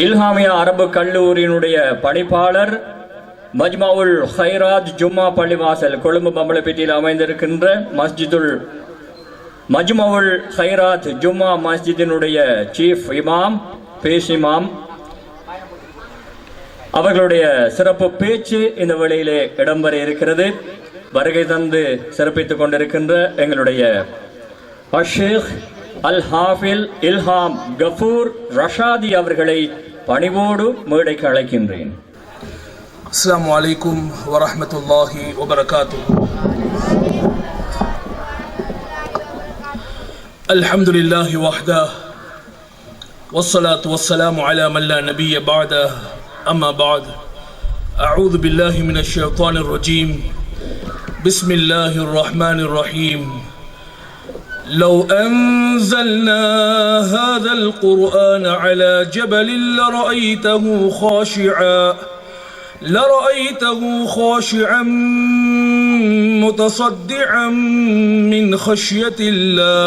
இல்ஹாமியா அரபு கல்லூரியினுடைய பணிப்பாளர், மஜ்மாவுல் ஹைராத் ஜும்மா பள்ளிவாசல் கொழும்பு பம்பலப்பேட்டையில் அமைந்திருக்கின்ற மஜ்மாவுல் ஹைராத் ஜும்மா மஸ்ஜிதினுடைய சீஃப் இமாம், பேஷ் இமாம் அவர்களுடைய சிறப்பு பேச்சு இந்த வேளையிலே இடம்பெற இருக்கிறது. வருகை தந்து சிறப்பித்துக் கொண்டிருக்கின்ற எங்களுடைய அஷேக் அல் ஹாஃபில் இல்ஹாம் கஃபூர் ரஷாதி அவர்களை பணிவோடு மேடைக்கு அழைக்கின்றேன். அஸ்ஸலாமு அலைக்கும் வரஹ்மத்துல்லாஹி வபரகாத்துஹு. அல்ஹம்துலில்லாஹி வஹ்தஹு வஸ்ஸலாத்து வஸ்ஸலாமு அலா மன் லா நபிய்ய பஅதஹு. அம்மா பஅத். அஊது பில்லாஹி மினஷ் ஷைத்தானிர் ரஜீம். பிஸ்மில்லாஹிர் ரஹ்மானிர் ரஹீம். لو أنزلنا هذا القرآن على جبل لرأيته خاشعا متصدعا من خشية الله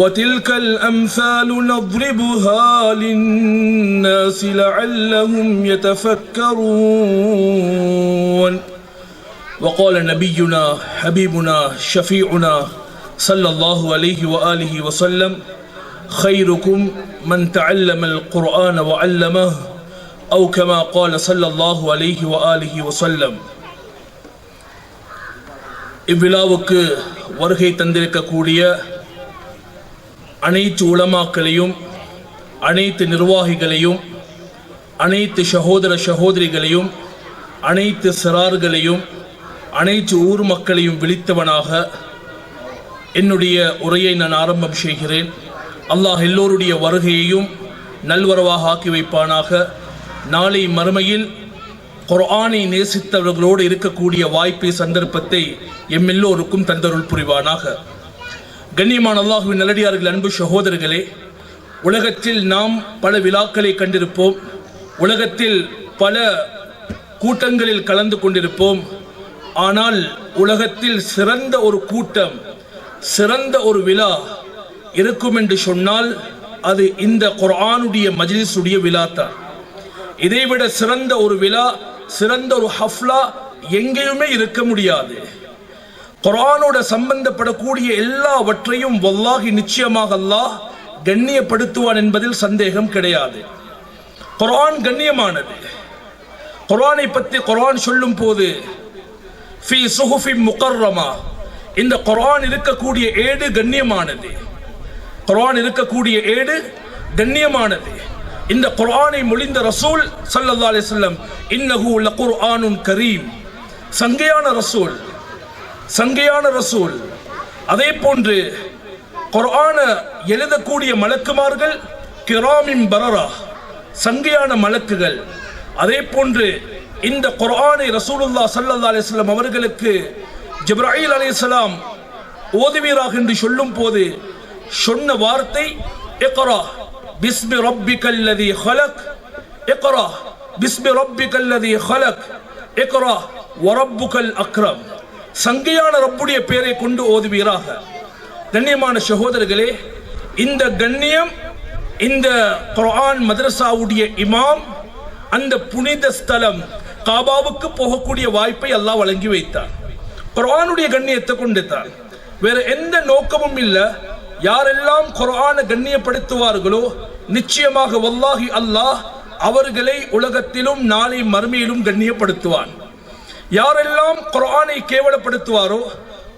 وتلك الأمثال نضربها للناس لعلهم يتفكرون. وقال نبينا حبيبنا شفيعنا صلى الله عليه وآله وسلم خيركم من تعلم القرآن وعلمه أو كما قال صلى الله عليه وآله وسلم. இவ்விழாவுக்கு வருகை தந்திருக்கக்கூடிய அனைத்து உலமாக்களையும், அனைத்து நிர்வாகிகளையும், அனைத்து சகோதர சகோதரிகளையும், அனைத்து சிறார்களையும், அனைத்து ஊர் மக்களையும் விழித்தவனாக என்னுடைய உரையை நான் ஆரம்பம் செய்கிறேன். அல்லாஹ் எல்லோருடைய வருகையையும் நல்வரவாக ஆக்கி வைப்பானாக. நாளை மறுமையில் குர்ஆனை நேசித்தவர்களோடு இருக்கக்கூடிய வாய்ப்பை, சந்தர்ப்பத்தை எல்லோருக்கும் தந்தருள் புரிவானாக. கண்ணியமான அல்லாஹ்வின் நல்லடியார்கள், அன்பு சகோதரர்களே, உலகத்தில் நாம் பல விழாக்களை கண்டிருப்போம், உலகத்தில் பல கூட்டங்களில் கலந்து கொண்டிருப்போம். ஆனால் உலகத்தில் சிறந்த ஒரு கூட்டம், சிறந்த ஒரு விழா இருக்கும் என்று சொன்னால் அது இந்த குர்ஆனுடைய மஜ்லிஸுடைய விழா தான். இதைவிட சிறந்த ஒரு விழா, சிறந்த ஒரு ஹஃப்லா எங்கேயுமே இருக்க முடியாது. குர்ஆனோட சம்பந்தப்படக்கூடிய எல்லாவற்றையும் வல்லாஹி நிச்சயமாக அல்லாஹ் கண்ணியப்படுத்துவான் என்பதில் சந்தேகம் கிடையாது. குர்ஆன் கண்ணியமானது. குர்ஆனை பற்றி குர்ஆன் சொல்லும் போது ஃபீ சுஹுஃபின் முகர்ரமா, இந்த குர்ஆன் இருக்கக்கூடிய ஏடு கண்ணியமானது. குர்ஆன் இருக்கக்கூடிய ஏடு கண்ணியமானது. இந்த குர்ஆனை மொழிந்த ரசூல் ஸல்லல்லாஹு அலைஹி வஸல்லம் இன்னஹு லகுர்ஆனுன் கரீம், சங்கையான ரசூல், சங்கையான ரசூல். அதே போன்று குர்ஆனை எழுதக்கூடிய மலக்குமார்கள் கிராமின் பரரா, சங்கையான மலக்குகள். அதே போன்று இந்த குர்ஆனை ரசூலுல்லாஹ் ஸல்லல்லாஹு அலைஹி வஸல்லம் அவர்களுக்கு ஜிப்ராயில் அலைஹிஸ்ஸலாம் ஓதுவீராக என்று சொல்லும் போது சொன்ன வார்த்தை இக்ரா பிஸ்மி ரப்பிக்கல்லதி ஹலக், இக்ரா பிஸ்மி ரப்பிக்கல்லதி ஹலக், இக்ரா வரப்புக்கல் அக்ரம். சங்கையான ரப்புடைய பெயரை கொண்டு ஓதுவீராக. கண்ணியமான சகோதரர்களே, இந்த கண்ணியம் இந்த குர்ஆன் மதரசாவுடைய இமாம் அந்த புனித ஸ்தலம் காபாவுக்கு போகக்கூடிய வாய்ப்பை அல்லாஹ் வழங்கி வைத்தார். குர்ஆனுடைய கண்ணியத்தை கொண்டு தான், வேற எந்த நோக்கமும் இல்லை. யாரெல்லாம் குர்ஆனை கண்ணியப்படுத்துவார்களோ நிச்சயமாக வல்லாஹி அல்லாஹ் அவர்களை உலகத்திலும் நாளை மறுமையிலும் கண்ணியப்படுத்துவான். யாரெல்லாம் குர்ஆனை கேவலப்படுத்துவாரோ,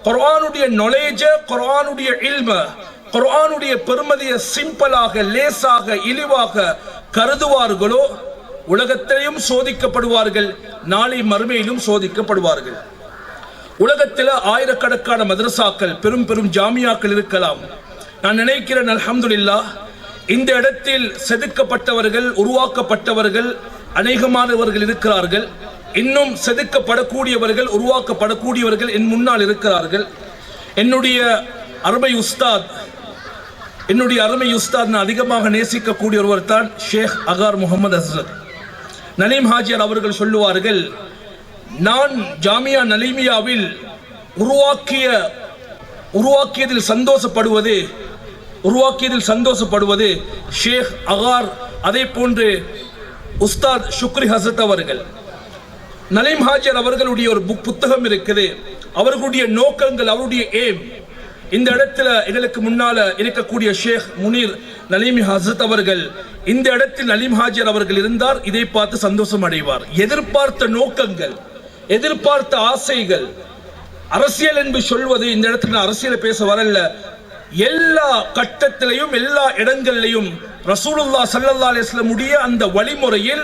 குர்ஆனுடைய நாலேஜ, குர்ஆனுடைய இல்ம, குர்ஆனுடைய பெருமதியை சிம்பிளாக, லேசாக, இழிவாக கருதுவார்களோ உலகத்திலையும் சோதிக்கப்படுவார்கள், நாளை மறுமையிலும் சோதிக்கப்படுவார்கள். உலகத்தில் ஆயிரக்கணக்கான மதரசாக்கள், பெரும் பெரும் ஜாமியாக்கள் இருக்கலாம். நான் நினைக்கிறேன் அல்ஹம்துலில்லாஹ் இந்த இடத்தில் செதுக்கப்பட்டவர்கள், உருவாக்கப்பட்டவர்கள் அநேகமானவர்கள் இருக்கிறார்கள். இன்னும் செதுக்கப்படக்கூடியவர்கள், உருவாக்கப்படக்கூடியவர்கள் என் முன்னால் இருக்கிறார்கள். என்னுடைய அருமை உஸ்தாத் நான் அதிகமாக நேசிக்கக்கூடிய ஒருவர் தான் ஷேக் அகார் முகமது ஹஸ்ரத் நலீம் ஹாஜியார் அவர்கள் சொல்லுவார்கள், நான் ஜாமியா நலீமியாவில் உருவாக்கியதில் சந்தோஷப்படுவது உருவாக்கியதில் சந்தோஷப்படுவது ஷேக் அகார், அதே போன்று உஸ்தாத் ஷுக்ரி ஹசரத் அவர்கள். நலீம் ஹாஜியார் அவர்களுடைய ஒரு புத்தகம் இருக்குது, அவர்களுடைய நோக்கங்கள், அவருடைய ஏம். இந்த இடத்துல எங்களுக்கு முன்னால இருக்கக்கூடிய ஷேக் முனீர் நலீம் ஹசரத் அவர்கள், இந்த இடத்தில் நலீம் ஹாஜியார் அவர்கள் இருந்தார், இதை பார்த்து சந்தோஷம் அடைவார். எதிர்பார்த்த நோக்கங்கள், எதிர்பார்த்த ஆசைகள். அரசியல் என்று சொல்வது, இந்த இடத்துல அரசியலை பேச வரல, எல்லா கட்டத்திலையும் எல்லா இடங்களிலையும் ரசூலுல்லாஹ் ஸல்லல்லாஹு அலைஹி வஸல்லம் உடைய அந்த வழிமுறையில்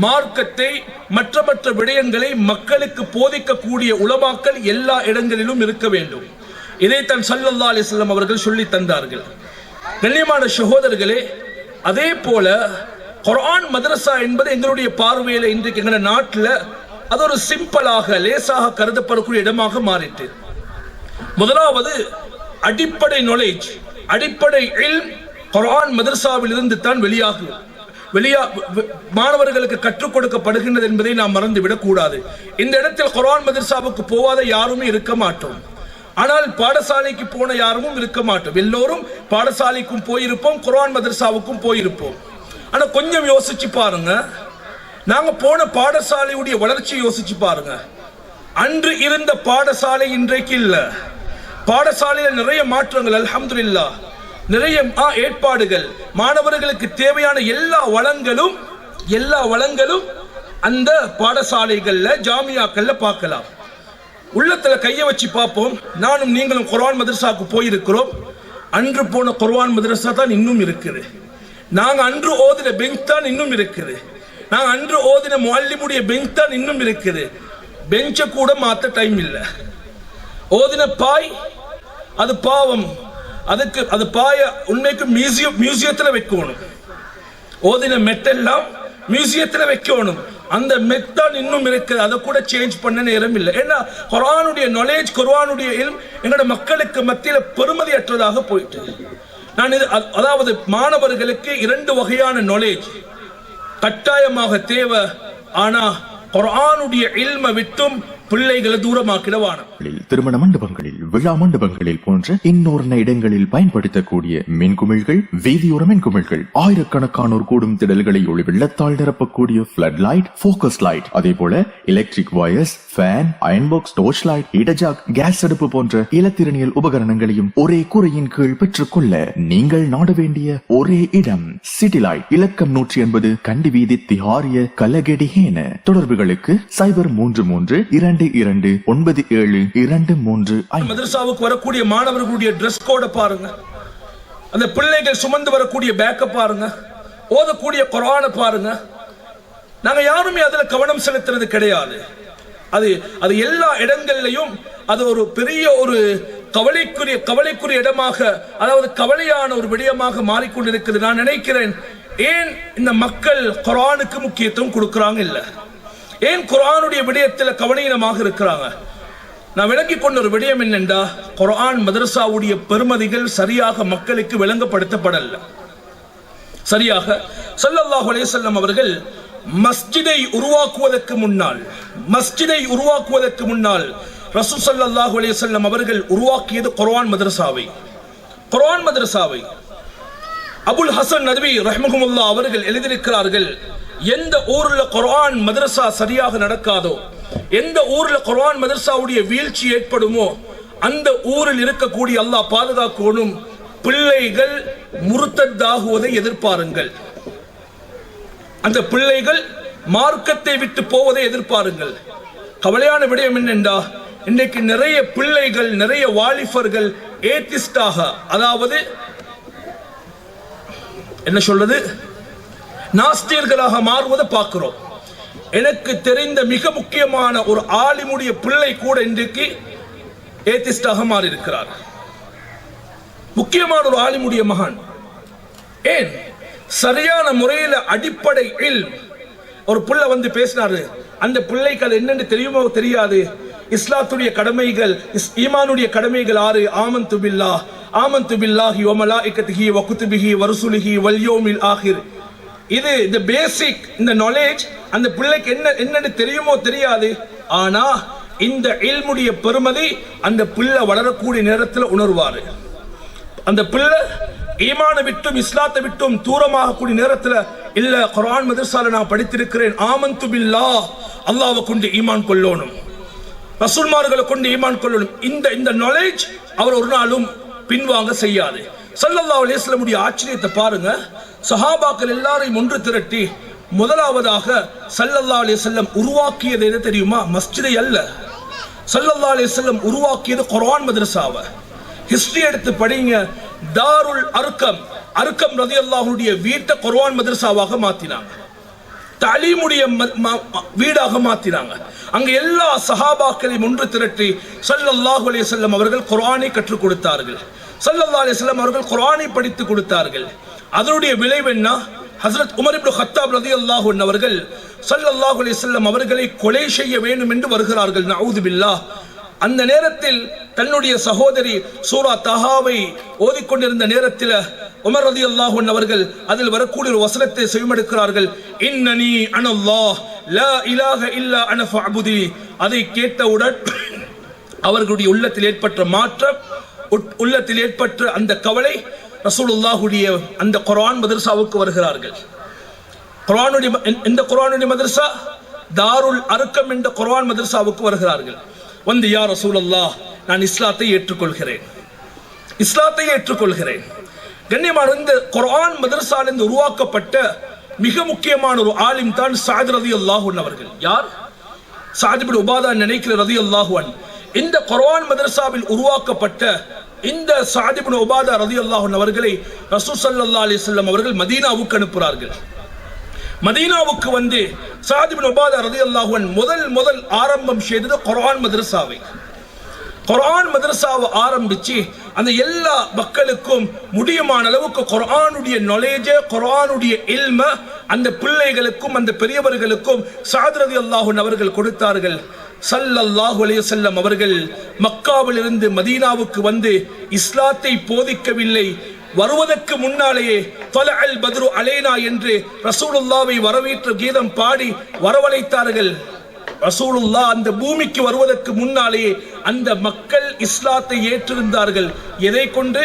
மார்க்கத்தை மற்ற விடயங்களை மக்களுக்கு போதிக்கக்கூடிய உலமாக்கள் எல்லா இடங்களிலும் இருக்க வேண்டும். இதைத்தான் ஸல்லல்லாஹு அலைஹி வஸல்லம் அவர்கள் சொல்லி தந்தார்கள். கண்ணியமான சகோதரர்களே, அதே போல குர்ஆன் மதரசா என்பது எங்களுடைய பார்வையில் இன்றைக்கு எங்கள் நாட்டில் அது ஒரு சிம்பிளாக லேசாக கருதப்படக்கூடிய இடமாக மாறிட்டு. முதலாவது அடிப்படை நாலேஜ், அடிப்படை இல்ம் குர்ஆன் மதரசாவில் இருந்து தான் மாணவர்களுக்கு கற்றுக் கொடுக்கப்படுகின்றது என்பதை நாம் மறந்துவிடக் கூடாது. இந்த இடத்தில் குர்ஆன் மதரசாவுக்கு போகாத யாருமே இருக்க மாட்டோம். ஆனால் பாடசாலைக்கு போன யாரும் இருக்க மாட்டோம். எல்லோரும் பாடசாலைக்கும் போயிருப்போம், குர்ஆன் மதரசாவுக்கும் போயிருப்போம். ஆனா கொஞ்சம் யோசிச்சு பாருங்க, நாங்க போன பாடசாலையுடைய வளர்ச்சியை யோசிச்சு பாருங்க. அன்று இருந்த பாடசாலை இன்றைக்கு இல்ல. பாடசாலையில் நிறைய மாற்றங்கள், அல்ஹம்துலில்லாஹ், நிறைய ஏற்பாடுகள், மாணவர்களுக்கு தேவையான எல்லா வளங்களும் அந்த பாடசாலைகள்ல ஜாமியாக்கள்ல பார்க்கலாம். உள்ளத்துல கைய வச்சு பார்ப்போம். நானும் நீங்களும் குர்ஆன் மதரசாவுக்கு போயிருக்கிறோம். அன்று போன குர்ஆன் மதரசா தான் இன்னும் இருக்குது. நாங்க அன்று ஓதின பெஞ்ச் தான் இன்னும் இருக்குது. நாங்க அன்று ஓதின முஅல்லிமுடைய பெஞ்ச் தான் இன்னும் இருக்குது. பெஞ்சை கூட மாத்த டைம் இல்லை. ஓதின பாய் அது பாவம், அதுக்கு அது பாய உண்மைக்கு மியூசியத்தில் வைக்கணும். ஓதின மெட்டெல்லாம் மியூசியத்தில் வைக்கணும். அந்த மெத்தான் இன்னும் இருக்குது, அதை கூட சேஞ்ச் பண்ண நேரம் இல்லை. ஏன்னா குர்ஆனுடைய நாலேஜ், குர்ஆனுடைய இல்ம் எங்களோட மக்களுக்கு மத்தியில் பெருமதியற்றதாக போயிட்டு. நான் அதாவது மாணவர்களுக்கு 2 வகையான நாலேஜ் கட்டாயமாக தேவை. ஆனா குர்ஆனுடைய இல்மை விட்டும் பிள்ளைகளை தூரமாக்கிடவான. திருமண மண்டபங்களில், விழா மண்டபங்களில் போன்ற இன்னொரு இடங்களில் பயன்படுத்தக்கூடிய மின்குமிழ்கள், வீதியோர மின்குமிழ்கள், ஆயிரக்கணக்கானோர் கூடும் திடல்களை ஒளி வெள்ளத்தால் நிரப்பக்கூடிய ஃபிளட் லைட், போக்கஸ் லைட், அதே போல electric wires, fan, iron box, torch light, இடஜாக், கேஸ் அடுப்பு போன்ற இலத்திரனியல் உபகரணங்களையும் ஒரே கூரையின் கீழ் பெற்றுக்கொள்ள நீங்கள் நாட வேண்டிய ஒரே இடம் சிட்டி லைட். இலக்கம் 180 கண்டி வீதி, திஹாரிய, கலகெடிஹேன. தொடர்புகளுக்கு 033 229723. மதரசாவுக்கு வரக்கூடிய மாணவர்களுடைய டிரெஸ் கோட பாருங்க, அந்த பிள்ளைகள் சுமந்து வரக்கூடிய பேக்க பாருங்க, ஓதக்கூடிய குர்ஆனை பாருங்க. நாங்க யாருமே அதுல கவனம் செலுத்துறது கிடையாது. அது எல்லா இடங்களிலையும் அது ஒரு பெரிய ஒரு கவலைக்குரிய இடமாக, அதாவது கவலையான ஒரு விடயமாக மாறிக்கொண்டிருக்கிறது. நான் நினைக்கிறேன், ஏன் இந்த மக்கள் குர்ஆனுக்கு முக்கியத்துவம் கொடுக்கறாங்க இல்ல, ஏன் குர்ஆனுடைய விடயத்தில் கவனீனமாக இருக்கிறாங்க? நான் விளங்கிக் கொண்ட ஒரு விடயம் என்னென்றா, குர்ஆன் மதரசாவுடைய பெருமதிகள் சரியாக மக்களுக்கு விளங்கப்படுத்தப்படல. சரியாக ஸல்லல்லாஹு அலைஹி வஸல்லம் அவர்கள் மஸ்ஜிதை உருவாக்குவதற்கு முன்னால் ரசூல் ஸல்லல்லாஹு அலைஹி வஸல்லம் அவர்கள் உருவாக்கியது குர்ஆன் மதரசாவை. அபுல் ஹசன் நத்வி ரஹ்மஹுல்லாஹ் அவர்கள் எழுதியிருக்கிறார்கள், எந்த ஊர்ல குர்ஆன் மதரசா சரியாக நடக்காதோ, எந்த ஊர்ல குர்ஆன் மதரசாவுடைய வீழ்ச்சி ஏற்படுமோ, அந்த ஊரில் இருக்கக்கூடிய அல்லாஹ் பாதுகாக்கணும், பிள்ளைகள் முர்த்தத்தாகுவதை எதிர்பாருங்கள். அந்த பிள்ளைகள் மார்க்கத்தை விட்டு போவதை எதிர்பாருங்கள். கவலையான விடயம் என்னென்றா, இன்றைக்கு நிறைய பிள்ளைகள், நிறைய வாலிபர்கள் ஏத்திஸ்டாக, அதாவது என்ன சொல்றது, நாஸ்தியர்களாக மாறுவதை பார்க்கிறோம். எனக்கு தெரிந்த மிக முக்கியமான ஒரு ஆலிமுடைய பிள்ளை கூட இன்றைக்கு ஏத்திஸ்டாக மாறி இருக்கிறார். முக்கியமான ஒரு ஆலிமுடைய மகான். ஏன்? சரியான முறையில் அடிப்படை இல்ம். ஒரு பிள்ளை வந்து பேசினாரு, அந்த பிள்ளைக்கு அது என்னன்னு தெரியுமோ தெரியாது. இஸ்லாத்துடைய கடமைகள், ஈமானுடைய கடமைகள் 6. ஆமன்து பில்லாஹி வ மலாயிகத்திஹி வ குதுபிஹி வ ருசுலிஹி வல் யௌமில் ஆகிர். இது the basic, இந்த knowledge அந்த பிள்ளைக்கு என்னன்னு தெரியுமோ தெரியாது. ஆனா இந்த இல்முடைய பெருமதி அந்த பிள்ளை வளரக்கூடிய நேரத்தில் உணர்வாரு. அந்த பிள்ளை ஈமான விட்டும் இஸ்லாத்தை விட்டும் தூரமாக கூடிய நேரத்தில் இல்ல குர்ஆன் மதரசால நான் படித்திருக்கிறேன், ஆமன்து பில்லாஹ், அல்லாஹ்வை கொண்டு ஈமான் கொள்ளணும், ரசூல்மார்களை கொண்டு ஈமான் கொள்ளணும். இந்த நாலேஜ் அவர் ஒரு நாளும் பின்வாங்க செய்யாது. ஸல்லல்லாஹு அலைஹி வஸல்லம் ஆச்சரியத்தை பாருங்க. சஹாபாக்கள் எல்லாரையும் ஒன்று திரட்டி முதலாவதாக ஸல்லல்லாஹு அலைஹி வஸல்லம் உருவாக்கியது எது தெரியுமா? மஸ்ஜிதை அல்ல. ஸல்லல்லாஹு அலைஹி வஸல்லம் உருவாக்கியது குர்ஆன் மதரசாவை. ஹிஸ்டரி எடுத்து படிங்க. தாருல் அர்கம் ரலியல்லாஹு அன்ஹுடைய வீட்டை குர்ஆன் மதரசாவாக மாத்தினாங்க, தலீமுடைய வீடாக மாத்தினாங்க. அங்க எல்லா சஹாபாக்களையும் ஒன்று திரட்டி ஸல்லல்லாஹு அலைஹி வஸல்லம் அவர்கள் குர்ஆனை கற்றுக் கொடுத்தார்கள். ஸல்லல்லாஹு அலைஹி வஸல்லம் அவர்கள் குர்ஆனை படித்து கொடுத்தார்கள். அதனுடைய விளைவு என்ன? ஹஜ்ரத் உமர் இப்னு கத்தாப் ரலியல்லாஹு அன்ஹு அவர்கள் ஸல்லல்லாஹு அலைஹி வஸல்லம் அவர்களை கொலை செய்ய வேண்டும் என்று வருகிறார்கள். நஊது பில்லாஹ். அந்த நேரத்தில் தன்னுடைய சகோதரி சூரா தஹாவை ஓதிக்கொண்டிருந்த நேரத்தில் உமர் ரலியல்லாஹு அன்ஹு அவர்கள் அதில் வரக்கூடிய ஒரு வசனத்தை செவிமடுக்கிறார்கள். இன்னனி அனல்லாஹ் லா இலாஹ இல்லா அன ஃபஅபுதி. அதை கேட்டவுடன் அவர்களுடைய உள்ளத்தில் ஏற்பட்ட மாற்றம், உள்ளத்தில் ஏற்பட்ட அந்த கவலை, ரசூலுல்லாஹுடைய அந்த குர்ஆன் மதரசாவுக்கு வருகிறார்கள். இந்த குர்ஆனுடைய மதரசா தாருல் அர்கம் என்ற குர்ஆன் மதரசாவுக்கு வருகிறார்கள். வந்து யா ரசூலல்லாஹ், நான் இஸ்லாத்தை ஏற்றுக்கொள்கிறேன். கண்ணியமான இந்த குர்ஆன் மதரசாலிருந்து உருவாக்கப்பட்ட மிக முக்கியமான ஒரு ஆலிம் தான் சஅத் ரலியல்லாஹு அன்ஹு அவர்கள். யார்? சஅத் இப்னு உபாதா நினைக்கிற ரலியல்லாஹு அன்ஹு. இந்த குர்ஆன் மதரசாவில் உருவாக்கப்பட்ட இந்த சஅத் இப்னு உபாதா ரலியல்லாஹு அன்ஹு அவர்களை ரசூல் ஸல்லல்லாஹு அலைஹி வஸல்லம் அவர்கள் மதீனாவுக்கு அனுப்புகிறார்கள். மதீனாவுக்கு வந்து சஅத் இப்னு உபாதா ரலியல்லாஹு அன்ஹு முதல் ஆரம்பம் செய்தது குர்ஆன் மதரசாவை. குர்ஆன் மதரசாவை ஆரம்பிச்சு அந்த எல்லா மக்களுக்கும் முடியுமான அளவுக்கு குர்ஆனுடைய நாலேஜ், குர்ஆனுடைய இல்ம அந்த பிள்ளைகளுக்கும் அந்த பெரியவர்களுக்கும் சஅத் ரலியல்லாஹு அன்ஹு அவர்கள் கொடுத்தார்கள். ஸல்லல்லாஹு அலைஹி வஸல்லம் அவர்கள் மக்காவில் இருந்து மதீனாவுக்கு வந்து இஸ்லாத்தை போதிக்கவில்லை. வருவதற்கு முன்னாலேயே தலஅல் பத்ரு அலைனா என்று ரசூலுல்லாஹ்வை வரவேற்ற கீதம் பாடி வரவழைத்தார்கள். ரசூலுல்லாஹ் அந்த பூமிக்கு வருவதற்கு முன்னாலேயே அந்த மக்கள் இஸ்லாத்தை ஏற்றிருந்தார்கள். எதை கொண்டு?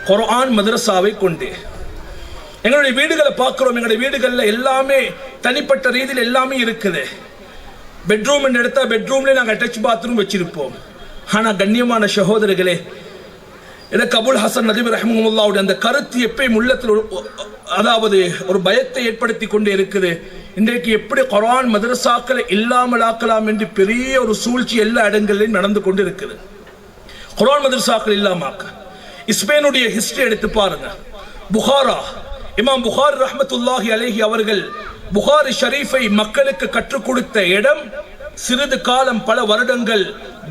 குர்ஆன் மதரசாவை கொண்டு. எங்களுடைய வீடுகளை பார்க்கிறோம். எங்களுடைய வீடுகளில் எல்லாமே தனிப்பட்ட ரீதியில் எல்லாமே இருக்குது. பெட்ரூம் எடுத்தா பெட்ரூம்ல நாங்கள் அட்டாச் பாத்ரூம் வச்சிருப்போம். ஆனால் கண்ணியமான சகோதரர்களே, எனக்கு அபுல் ஹசன் நதீம் ரஹ்மத்துல்லாஹி அந்த கருத்து எப்பயும் உள்ளத்தில் அதாவது ஒரு பயத்தை ஏற்படுத்தி கொண்டே இருக்குது. இன்றைக்கு எப்படி குர்ஆன் மதரசாக்களை இல்லாமல் ஆக்கலாம் என்று பெரிய ஒரு சூழ்ச்சி எல்லா இடங்களிலும் நடந்து கொண்டு இருக்குது. குர்ஆன் மதரசாக்கள் இல்லாமக்க. ஸ்பெயினுடைய ஹிஸ்டரி எடுத்து பாருங்க. புகாரா, இமாம் புகாரி ரஹ்மத்துல்லாஹி அலைஹி அவர்கள் புகாரி ஷரீஃபை மக்களுக்கு கற்றுக் கொடுத்த இடம் சிறிது காலம் பல வருடங்கள்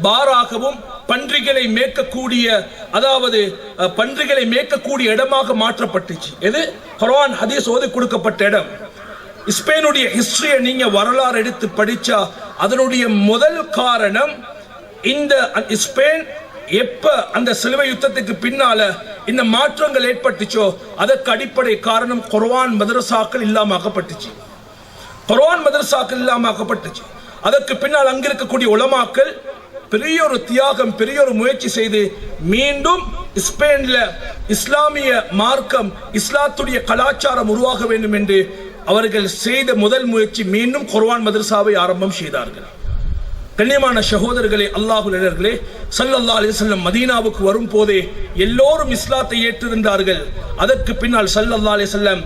பாராகவும் பன்றிகளை மேய்க்கக்கூடிய அதாவது பன்றிகளை மேய்க்கக்கூடிய இடமாக மாற்றப்பட்டுச்சு. எது? குர்ஆன் ஹதீஸ் ஓதி கொடுக்கப்பட்ட இடம். ஸ்பெயினுடைய ஹிஸ்டரியை நீங்க வரலாறு எடுத்து படிச்சா அதனுடைய முதல் காரணம் இந்த ஸ்பெயின் எப்ப அந்த சிலுவை யுத்தத்துக்கு பின்னால இந்த மாற்றங்கள் ஏற்பட்டுச்சோ அதற்கு அடிப்படை காரணம் குர்ஆன் மதரசாக்கள் இல்லாமக்கப்பட்டுச்சு. குர்ஆன் மதரசாக்கள் இல்லாமக்கப்பட்டுச்சு. அதற்கு பின்னால் அங்கிருக்கக்கூடிய உலமாக்கள் பெரிய ஒரு தியாகம், பெரிய ஒரு முயற்சி செய்து மீண்டும் ஸ்பெயின்ல இஸ்லாமிய மார்க்கம், இஸ்லாத்துடைய கலாச்சாரம் உருவாக வேண்டும் என்று அவர்கள் செய்த முதல் முயற்சி மீண்டும் குர்ஆன் மதரசாவை ஆரம்பம் செய்தார்கள். கண்ணியமான சகோதரர்களே, அல்லாஹ்வுடையவர்களே, ஸல்லல்லாஹு அலைஹி வஸல்லம் மதீனாவுக்கு வரும் போதே எல்லோரும் இஸ்லாத்தை ஏற்றிருந்தார்கள். அதற்கு பின்னால் ஸல்லல்லாஹு அலைஹி வஸல்லம்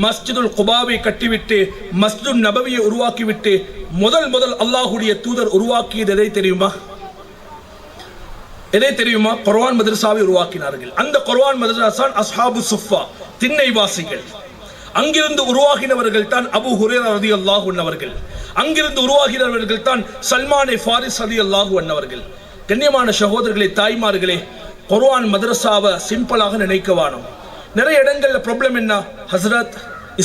மஸ்ஜிதுல் குபாவை கட்டிவிட்டு மஸ்ஜிதுன் நபவியை உருவாக்கிவிட்டு முதல் அல்லாஹ்வுடைய தூதர் உருவாக்கியது எதை தெரியுமா? குர்ஆன் மதரசாவை உருவாக்கினார்கள். அந்த குர்ஆன் மதரசா அஸ்ஹாபு சுஃபா, திண்ணைவாசிகள். அங்கிருந்து உருவாகினவர்கள் தான் அபூ ஹுரைரா ரலியல்லாஹு அன்ஹு அவர்கள். அங்கிருந்து உருவாகினவர்கள் தான் சல்மான் ஃபாரிஸ் ரலியல்லாஹு அன்ஹு அவர்கள். கண்ணியமான சகோதரர்களே, தாய்மார்களே, குர்ஆன் மதரசாவை சிம்பிளாக நினைக்கவானோம். நிறைய இடங்கள்ல ப்ராப்ளம் என்ன? ஹஸ்ரத்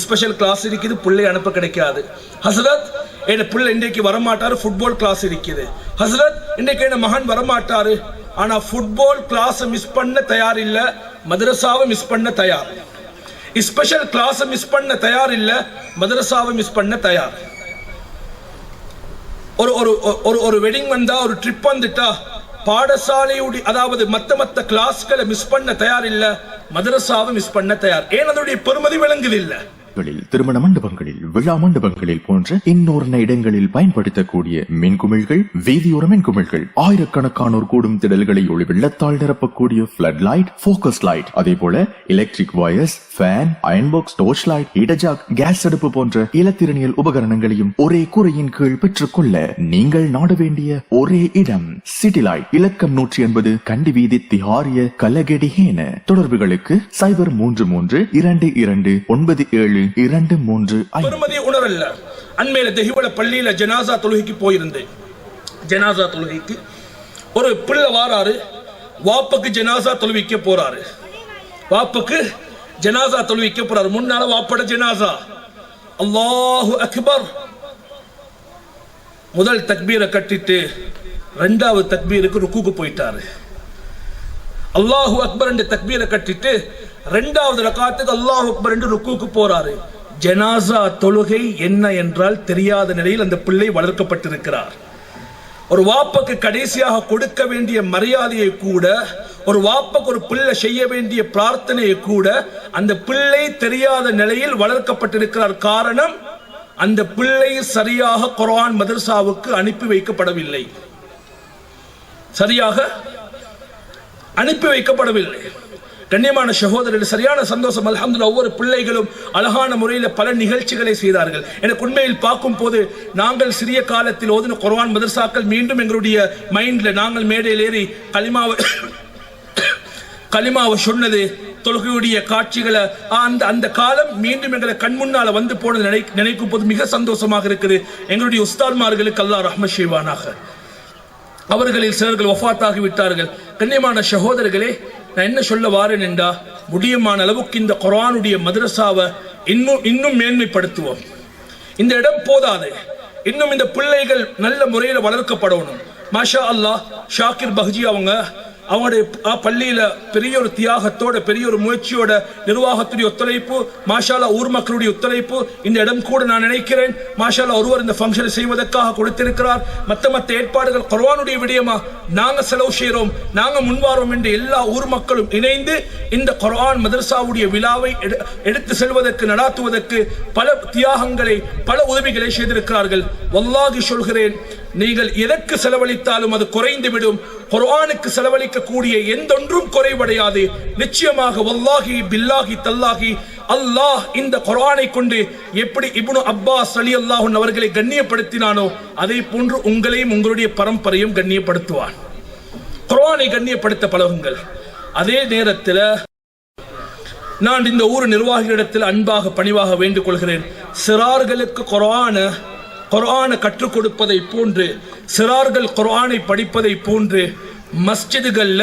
ஸ்பெஷல் கிளாஸ் இருக்குது, பிள்ளை அனுப்ப கிடைக்காது. ஹஸ்ரத் என் பிள்ளை இன்றைக்கு வரமாட்டாரு, ஃபுட்பால் கிளாஸ் இருக்குது. ஹஸ்ரத் இன்றைக்கு என் மகன் வரமாட்டாரு, ஆனா ஃபுட்பால் கிளாஸ் மிஸ் பண்ண தயார் இல்ல, மதரசாவை மிஸ் பண்ண தயார். ஸ்பெஷல் கிளாஸ் மிஸ் பண்ண தயார் இல்ல, மதரசாவை மிஸ் பண்ண தயார். ஒரு வெட்டிங் வந்தா, ஒரு ட்ரிப் வந்துட்டா பாடசாலையுடைய அதாவது மத்த கிளாஸ்களை மிஸ் பண்ண தயார் இல்ல, மதரசாவை மிஸ் பண்ண தயார். ஏன் அதனுடைய பெருமதி விளங்குது இல்ல. திருமண மண்டபங்களில், விழா மண்டபங்களில் போன்ற இன்னொரு இடங்களில் பயன்படுத்தக்கூடிய மின்குமிழ்கள், வீதியோர மின்குமிழ்கள், ஆயிரக்கணக்கானோர் கூடும் திடல்களை ஒளி வெள்ளத்தால் நிரப்பக்கூடிய பிளட் லைட், போக்கஸ் லைட், அதே போல electric wires, fan, iron box, torch light, heater, gas அடுப்பு போன்ற இலத்திரனியல் உபகரணங்களையும் ஒரே கூரையின் கீழ் பெற்றுக்கொள்ள நீங்கள் நாட வேண்டிய ஒரே இடம் சிட்டி லைட். இலக்கம் 180 கண்டி வீதி, திஹாரிய, கலகெடிஹேன. தொடர்புகளுக்கு 0332297223. பெருமதி உணரல்ல. அண்மையில தெஹிவல பள்ளியில ஜனாசா தொழுகைக்கு போயிருந்தேன். ஜனாசா தொழுகைக்கு ஒரு பிள்ளை வாராரு, வாப்புக்கு ஜனாசா தொழுவிக்க போறாரு. வாப்புக்கு ஜனாசா தொழுவிக்க போறாரு. முன்னால வாப்பட ஜனாசா. அல்லாஹு அக்பர். முதல் தக்பீரை கட்டிட்டு இரண்டாவது தக்பீருக்கு ருக்குக்கு போயிட்டாரு. அல்லாஹு அக்பர் என்ற தக்பீரை கட்டிட்டு இரண்டாவது ரக்காத்துக்கு அல்லாஹு அக்பர் என்று ருக்குக்கு போறாரு. ஜனாசா தொழுகை என்ன என்றால் தெரியாத நிலையில் அந்த பிள்ளை வளர்க்கப்பட்டிருக்கிறார். ஒரு வாப்புக்கு கடைசியாக கொடுக்க வேண்டிய மரியாதையை கூட, ஒரு வாப்புக்கு ஒரு பிள்ளை செய்ய வேண்டிய பிரார்த்தனையை கூட அந்த பிள்ளை தெரியாத நிலையில் வளர்க்கப்பட்டிருக்கிறார். காரணம், அந்த பிள்ளை சரியாக குர்ஆன் மதரசாவுக்கு அனுப்பி வைக்கப்படவில்லை. சரியாக அனுப்பி வைக்கப்படவில்லை. கண்ணியமான சகோதரர்கள், சரியான சந்தோஷம். அல்ஹம்துலில்லாஹ், ஒவ்வொரு பிள்ளைகளும் அழகான முறையில் பல நிகழ்ச்சிகளை செய்தார்கள். எனக்கு உண்மையில் பார்க்கும் போது, நாங்கள் சிறிய காலத்தில் ஓதின குர்ஆன் மதரசாக்கள் மீண்டும் எங்களுடைய மைண்ட்ல, நாங்கள் மேடையில் ஏறி கலிமாவை சொன்னது, தொழுகையுடைய காட்சிகளை, அந்த காலம் மீண்டும் எங்களை கண் முன்னால வந்து போனது நினைக்கும் போது மிக சந்தோஷமாக இருக்குது. எங்களுடைய உஸ்தாத்மார்களுக்கு அல்லாஹ் ரஹ்மத் செய்வானாக. அவர்களில் சிலர்கள் வஃபாத்தாகி விட்டார்கள். கண்ணியமான சகோதரர்களே, நான் என்ன சொல்ல வாரேன் என்றா, முடியுமான அளவுக்கு இந்த குர்ஆனுடைய மதரசாவை இன்னும் மேன்மைப்படுத்துவோம். இந்த இடம் போதாது, இன்னும் இந்த பிள்ளைகள் நல்ல முறையில் வளர்க்கப்படணும். மாஷா அல்லாஹ், ஷாக்கிர் பஹ்ஜி அவங்களுடைய பள்ளியில பெரிய ஒரு தியாகத்தோட, பெரிய ஒரு முயற்சியோட, நிர்வாகத்துடைய ஒத்துழைப்பு, மாஷாலா ஊர் மக்களுடைய ஒத்துழைப்பு, இந்த இடம் கூட நான் நினைக்கிறேன் மாஷாலா ஒருவர் இந்த ஃபங்க்ஷனை செய்வதற்காக கொடுத்திருக்கிறார். மற்ற ஏற்பாடுகள் குர்ஆனுடைய விடயமா நாங்க செலவு செய்யறோம், நாங்க முன்வாரோம் என்று எல்லா ஊர் மக்களும் இணைந்து இந்த குர்ஆன் மதரசாவுடைய விழாவை எடுத்து செல்வதற்கு, நடாத்துவதற்கு பல தியாகங்களை, பல உதவிகளை செய்திருக்கிறார்கள். வல்லாஹி சொல்கிறேன், நீங்கள் எதற்கு செலவழித்தாலும் அது குறைந்துவிடும். குர்ஆனுக்கு செலவழிக்கக்கூடிய எந்தொன்றும் குறைவடையாது. நிச்சயமாக வல்லாஹி பில்லாஹி தல்லாஹி, அல்லாஹ் இந்த குர்ஆனை கொண்டு எப்படி இப்னு அப்பாஸ் ரலியல்லாஹு அன்ஹு அவர்களை கண்ணியப்படுத்தினானோ அதே போன்று உங்களையும் உங்களுடைய பரம்பரையும் கண்ணியப்படுத்துவான். குர்ஆனை கண்ணியப்படுத்த பழகுங்கள். அதே நேரத்தில் நான் இந்த ஊர் நிர்வாகிகளிடத்தில் அன்பாக பணிவாக வேண்டிக் கொள்கிறேன். சிறார்களுக்கு குர்ஆனை கற்றுக் கொடுப்பதை போன்று, சிறார்கள் குர்ஆனை படிப்பதை போன்று மஸ்ஜிதுகள்ல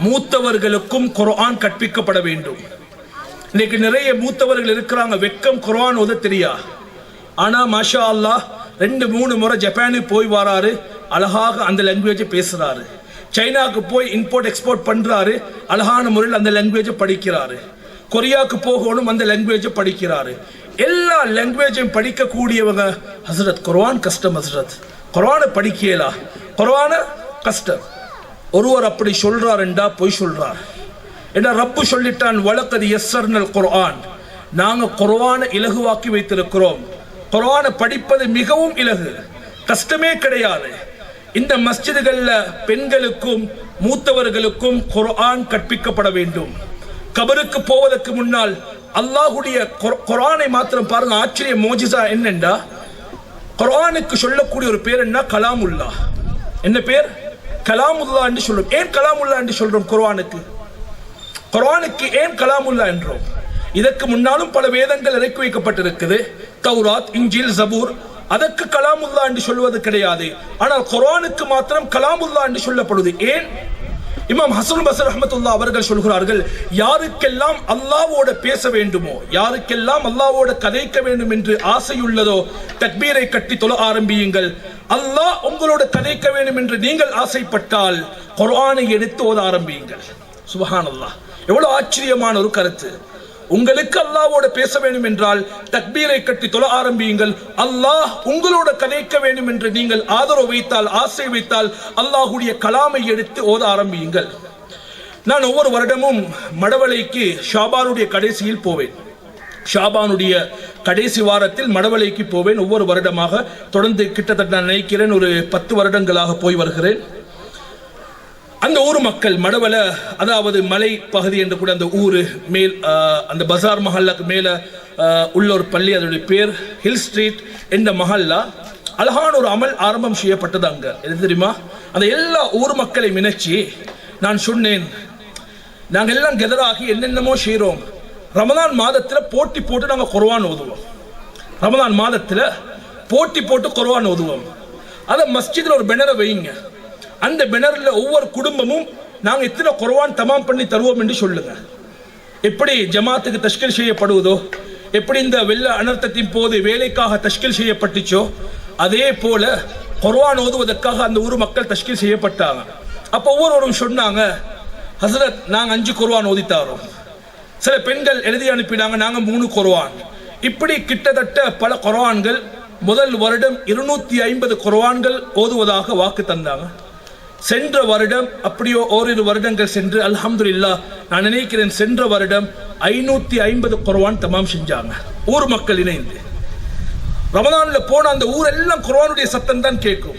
மூத்தவர்களுக்கும் குர்ஆன் கற்பிக்கப்பட வேண்டும். இன்னைக்கு நிறைய மூத்தவர்கள் இருக்கிறாங்க, வெக்கம் குர்ஆன் ஓத தெரியா. ஆனா மாஷா அல்லாஹ் 2-3 முறை ஜப்பானுக்கு போய் வராரு, அழகாக அந்த லாங்குவேஜை பேசுறாரு. சைனாக்கு போய் இம்போர்ட் எக்ஸ்போர்ட் பண்றாரு, அழகான முறையில் அந்த லாங்குவேஜை படிக்கிறாரு. கொரியாவுக்கு போகணும், அந்த லாங்குவேஜை படிக்கிறாரு. எல்லா லாங்குவேஜையும் படிக்கக்கூடியவங்க, ஹஸ்ரத் குர்ஆன் கஷ்டம், ஹஸ்ரத் குர்ஆனை படிக்கலா, குர்ஆன கஷ்டம். ஒருவர் அப்படி சொல்றார் என்றா பொய் சொல்றார். ஏன்னா ரப்பு சொல்லிட்டான், வலக்கத் யஸ்ஸர்னல் குர்ஆன், நாங்க குர்ஆனை இலகுவாக்கி வைத்திருக்கிறோம். குர்ஆனை படிப்பது மிகவும் இலகு, கஷ்டமே கிடையாது. இந்த மஸ்ஜிதுகள்ல பெண்களுக்கும் மூத்தவர்களுக்கும் குர்ஆன் கற்பிக்கப்பட வேண்டும். கபருக்கு போவதற்கு முன்னால் அல்லாஹ்வுடைய குர்ஆனை மாத்திரம் பாருங்க. ஆச்சரிய மோஜிசா என்னென்றா, குர்ஆனுக்கு சொல்லக்கூடிய ஒரு பேர் என்ன? கலாமுல்லாஹ். என்ன பேர்? கலாமுல்லாஹ் என்று சொல்றோம். ஏன் கலாமுல்லாஹ் என்று சொல்றோம்? குர்ஆனுக்கு ஏன் கலாமுல்லாஹ் என்றோம்? இதற்கு முன்னாலும் பல வேதங்கள் இறக்கி வைக்கப்பட்டிருக்குது, தௌராத், இன்ஜீல், ஜபூர். அதற்கு கலாமுல்லாஹ் என்று சொல்வது கிடையாது. ஆனால் குர்ஆனுக்கு மாத்திரம் கலாமுல்லாஹ் என்று சொல்லப்படுது. ஏன்? இமாம் ஹசன் பஸ்ரி ரஹ்மத்துல்லாஹ் அவர்கள் சொல்கிறார்கள், யாருக்கெல்லாம் அல்லாஹ்வோட பேச வேண்டுமோ, யாருக்கெல்லாம் அல்லாஹ்வோட கதைக்க வேண்டும் என்று ஆசையுள்ளதோ தக்பீரை கட்டி தொழ ஆரம்பியுங்கள். அல்லாஹ் உங்களோட கதைக்க வேண்டும் என்று நீங்கள் ஆசைப்பட்டால் குர்ஆனை எடுத்து ஓத ஆரம்பியுங்கள். சுப்ஹானல்லாஹ், எவ்வளவு ஆச்சரியமான ஒரு கருத்து. உங்களுக்கு அல்லாஹ்வோட பேச வேண்டும் என்றால் தக்பீரை கட்டி தொழ ஆரம்பியுங்கள். அல்லாஹ் உங்களோட கதைக்க வேண்டும் என்று நீங்கள் ஆதரவு வைத்தால், ஆசை வைத்தால், அல்லாஹ்வுடைய கலாமை எடுத்து ஓத ஆரம்பியுங்கள். நான் ஒவ்வொரு வருடமும் மடவளைக்கு ஷாபானுடைய கடைசியில் போவேன். ஷாபானுடைய கடைசி வாரத்தில் மடவளைக்கு போவேன். ஒவ்வொரு வருடமாக தொடர்ந்து கிட்டத்தட்ட நான் நினைக்கிறேன் ஒரு 10 வருடங்களாக போய் வருகிறேன். அந்த ஊர் மக்கள் மடவள, அதாவது மலை பகுதி என்று கூட அந்த ஊர் மேல் அந்த பசார் மஹல்லாக்கு மேல உள்ள ஒரு பள்ளி, அதனுடைய பேர் ஹில் ஸ்ட்ரீட் என்ற மஹல்லா. அழகான ஒரு அமல் ஆரம்பம் செய்யப்பட்டது அங்க. எது தெரியுமா? அந்த எல்லா ஊர் மக்களை நினைச்சு நான் சொன்னேன், நாங்க எல்லாம் கெதராகி என்னென்னமோ செய்யறோம். ரமதான் மாதத்துல போட்டி போட்டு நாங்க குர்ஆன் ஓதுவோம். ரமதான் மாதத்துல போட்டி போட்டு குர்ஆன் ஓதுவோம். அதை மஸ்ஜித்ல ஒரு பெனரை வைங்க. அந்த பெனர்ல ஒவ்வொரு குடும்பமும் நாங்க எத்தனை குர்ஆன் தமாம் பண்ணி தருவோம் என்று சொல்லுங்க. எப்படி ஜமாத்துக்கு தஷ்கீல் செய்யப்படுவதோ, எப்படி இந்த வெள்ள அனர்த்தத்தின் போது வேலைக்காக தஷ்கீல் செய்யப்பட்டுச்சோ, அதே போல குர்ஆன் ஓதுவதற்காக அந்த ஊர் மக்கள் தஷ்கீல் செய்யப்பட்டாங்க. அப்போ ஒவ்வொருவரும் சொன்னாங்க, ஹஸ்ரத் நாங்க 5 குர்ஆன் ஓதித்தாரோம். சில பெண்கள் எழுதி அனுப்பினாங்க, நாங்க 3 குர்ஆன். இப்படி கிட்டத்தட்ட பல குர்ஆன்கள் முதல் வருடம் 250 குர்ஆன்கள் ஓதுவதாக வாக்கு தந்தாங்க. சென்ற வருடம் அப்படியோ ஓரிரு வருடங்கள் சென்று அல்ஹம்துலில்லாஹ் நான் நினைக்கிறேன் சென்ற வருடம் 550 குர்ஆன் தமாம் செஞ்சாங்க ஊர் மக்கள் இணைந்து. ரமதான்ல போன அந்த ஊரெல்லாம் குர்ஆனுடைய சத்தம் தான் கேட்கும்.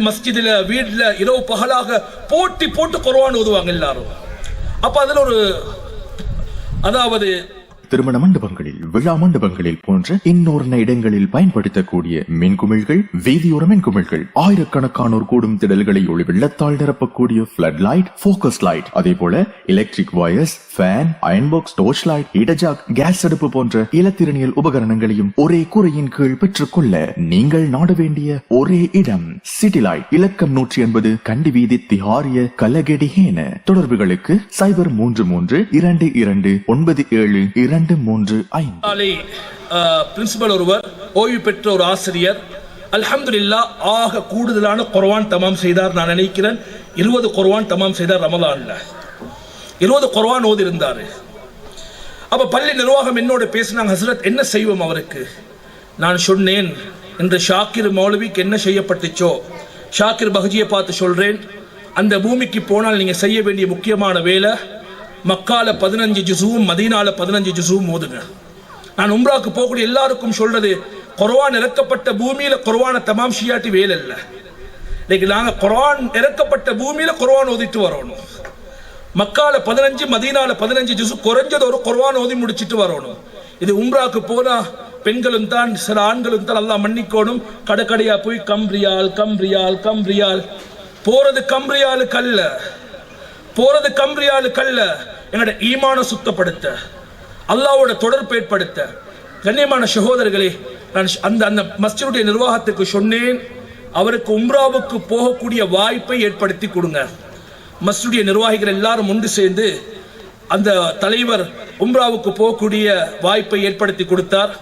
மஸ்ஜிதில் வீட்டில் இரவு பகலாக போட்டி போட்டு குர்ஆன் ஓதுவாங்க எல்லாரும். அப்ப அதுல ஒரு, அதாவது திருமண மண்டபங்களில், விழா மண்டபங்களில் போன்ற இன்னொரு இடங்களில் பயன்படுத்தக்கூடிய மின்குமிழ்கள், வீதியோர மின்குமிழ்கள், ஆயிரக்கணக்கானோர் கூடும் திடல்களை ஒளி வெள்ளத்தால் நிரப்பக்கூடிய ஃபிளட் லைட், ஃபோக்கஸ் லைட், அதே போல electric wires, fan, iron box, torch light, இடஜாக், கேஸ் அடுப்பு போன்ற இலத்திரனியல் உபகரணங்களையும் ஒரே கூரையின் கீழ் பெற்றுக்கொள்ள நீங்கள் நாட வேண்டிய ஒரே இடம் சிட்டி லைட். இலக்கம் 180 கண்டி வீதி, திஹாரிய, கலகெடிஹேன. தொடர்புகளுக்கு 0332297235. பிரின்சிபல் ஒருவர், ஓய்வு பெற்ற ஒரு ஆசிரியர், அல்ஹம்துலில்லாஹ் ஆக கூடுதலான குர்ஆன் தமாம் செய்தார். நான் நினைக்கிறேன் 20 குர்ஆன் தமாம் செய்தார் ரமலான்ல. 20 குர்ஆன் ஓதி இருந்தாரு. அப்ப பள்ளி நிர்வாகம் என்னோட பேசினாங்க, ஹஸ்ரத் என்ன செய்வோம் அவருக்கு? நான் சொன்னேன், இந்த ஷாக்கிர் மௌலவிக்கு என்ன செய்யப்பட்டுச்சோ, ஷாக்கிர் பஹஜியை பார்த்து சொல்றேன், அந்த பூமிக்கு போனால் நீங்க செய்ய வேண்டிய முக்கியமான வேலை, மக்கால 15 ஜுஸுவும் மதீனால 15 ஜுஸுவும் ஓதுங்க. நான் உம்ராக்கு போகக்கூடிய எல்லாருக்கும் சொல்றது, குர்ஆன் இறக்கப்பட்ட பூமியில குர்ஆனை தமாம் செய்யாட்டி வேலை இல்லை. இன்னைக்கு நாங்க குர்ஆன் இறக்கப்பட்ட பூமியில குர்ஆன் ஓதிட்டு வரணும். மக்கால 15 மதீனால 15 ஜுஸு குறைஞ்சது ஒரு குர்ஆன் ஓதி முடிச்சிட்டு வரணும். இது உம்ராக்கு போனா பெண்களும் தான், சில ஆண்களும் தான், அல்லாஹ் மன்னிக்கணும், கடைக்கடையா போய் கம்ரியால் கம்ரியால் கம்ரியால் போறது, கம்ரியாலுக்கு அல்ல போறது, கம்ரியாலுக்கு அல்ல. என்னோட ஈமான சுத்தப்படுத்த, அல்லாஹ்வோட தொடர்பு ஏற்படுத்த. கண்ணியமான சகோதரர்களே, நான் அந்த மஸ்ஜிதுடைய நிர்வாகத்துக்கு சொன்னேன், அவருக்கு உம்ராவுக்கு போகக்கூடிய வாய்ப்பை ஏற்படுத்தி கொடுங்க. மஸ்ஜிதுடைய நிர்வாகிகள் எல்லாரும் ஒன்று சேர்ந்து அந்த தலைவர் உம்ராவுக்கு போகக்கூடிய வாய்ப்பை ஏற்படுத்தி கொடுத்தார்.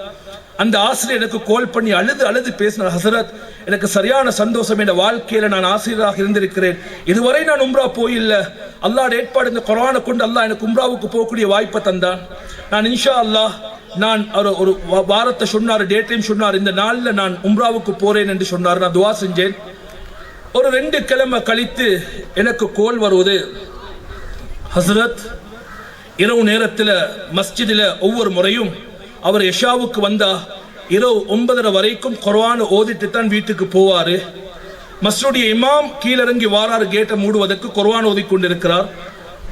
அந்த ஆசிரியர் எனக்கு கால் பண்ணி அழுது பேசினார், ஹசரத் எனக்கு சரியான சந்தோஷம், என் வாழ்க்கையில நான் ஆசிரியராக இருந்திருக்கிறேன், இதுவரை நான் உம்ரா போயில்ல, அல்லாஹ் ஏற்பாடு இந்த குர்ஆனை கொண்டு அல்லாஹ் எனக்கு உம்ராவுக்கு போகக்கூடிய வாய்ப்பை தந்தான். நான் இன்ஷா அல்லாஹ் நான் ஒரு வாரத்தை சொன்னார், டேட்டையும் சொன்னார், இந்த நாள்ல நான் உம்ராவுக்கு போறேன் என்று சொன்னார். நான் துவா செஞ்சேன். ஒரு 2 கிழமை கழித்து எனக்கு கோல் வருவது, ஹசரத் இரவு நேரத்தில் மஸ்ஜிதில் ஒவ்வொரு முறையும் அவர் எஷாவுக்கு வந்தா இரவு 9:30 வரைக்கும் குர்ஆன் ஓதிட்டு தான் வீட்டுக்கு போவாரு. மஸ்ஜிதுடைய இமாம் கீழிறங்கி வாராரு, கேட்டை மூடுவதற்கு குர்ஆன் ஓதி கொண்டிருக்கிறார்.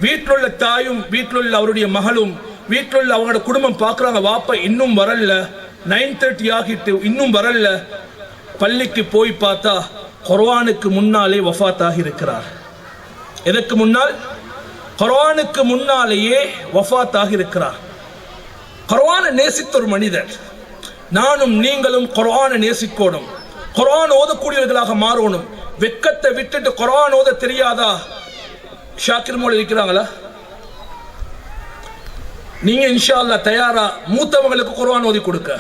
வீட்டில் உள்ள தாயும், வீட்டில் உள்ள அவருடைய மகளும், வீட்டில் உள்ள அவங்களோட குடும்பம் பார்க்குறாங்க, வாப்பா இன்னும் வரல, 9:30 ஆகிட்டு இன்னும் வரல. பள்ளிக்கு போய் பார்த்தா குர்ஆனுக்கு முன்னாலே வஃபாத்தாகி இருக்கிறார். எதற்கு முன்னால்? குர்ஆனுக்கு முன்னாலேயே வஃபாத்தாகி இருக்கிறார். குர்ஆனை நேசித்த ஒரு மனிதர். நானும் நீங்களும் குர்ஆனை நேசிக்கணும், குர்ஆன் ஓதக்கூடியவர்களாக மாறணும். வெக்கத்தை விட்டுட்டு குர்ஆன் ஓத தெரியாதா? ஷாக்கிர் மௌலவி இருக்கிறாங்களா? நீங்க இன்ஷா அல்லாஹ் தயாரா மூத்தவங்களுக்கு குர்ஆன் ஓதி கொடுக்க?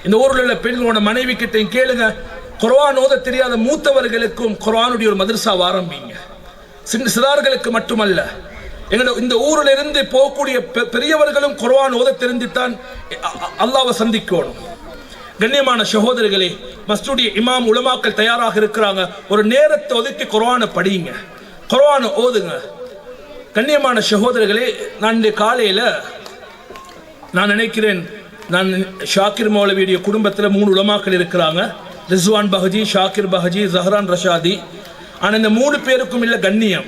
இந்த ஊரில் உள்ள பெண்களோட மனைவி கிட்ட கேளுங்க, குர்ஆன் ஓத தெரியாத மூத்தவர்களுக்கும் குர்ஆனுடைய ஒரு மதரசா ஆரம்பிங்க. சிறார்களுக்கு மட்டுமல்ல, இந்த ஊரில் இருந்து போகக்கூடிய பெரியவர்களும் குர்ஆன் ஓத தெரிந்துத்தான் அல்லாஹ்வை சந்திக்கணும். கண்ணியமான சகோதரர்களே, மஸ்ஜிதுடைய இமாம் உலமாக்கள் தயாராக இருக்கிறாங்க. ஒரு நேரத்தை ஒதுக்கி குர்ஆனை படிங்க, குர்ஆனை ஓதுங்க. கண்ணியமான சகோதரர்களே, நான் இந்த காலையில் நான் நினைக்கிறேன், நான் ஷாக்கிர் மௌலவியுடைய குடும்பத்தில் 3 உலமாக்கள் இருக்கிறாங்க. ரிஸ்வான் பஹஜி, ஷாக்கிர் பஹஜி, ஜஹரான் ரஷாதி. ஆனால் இந்த 3 பேருக்கும் இல்லை கண்ணியம்.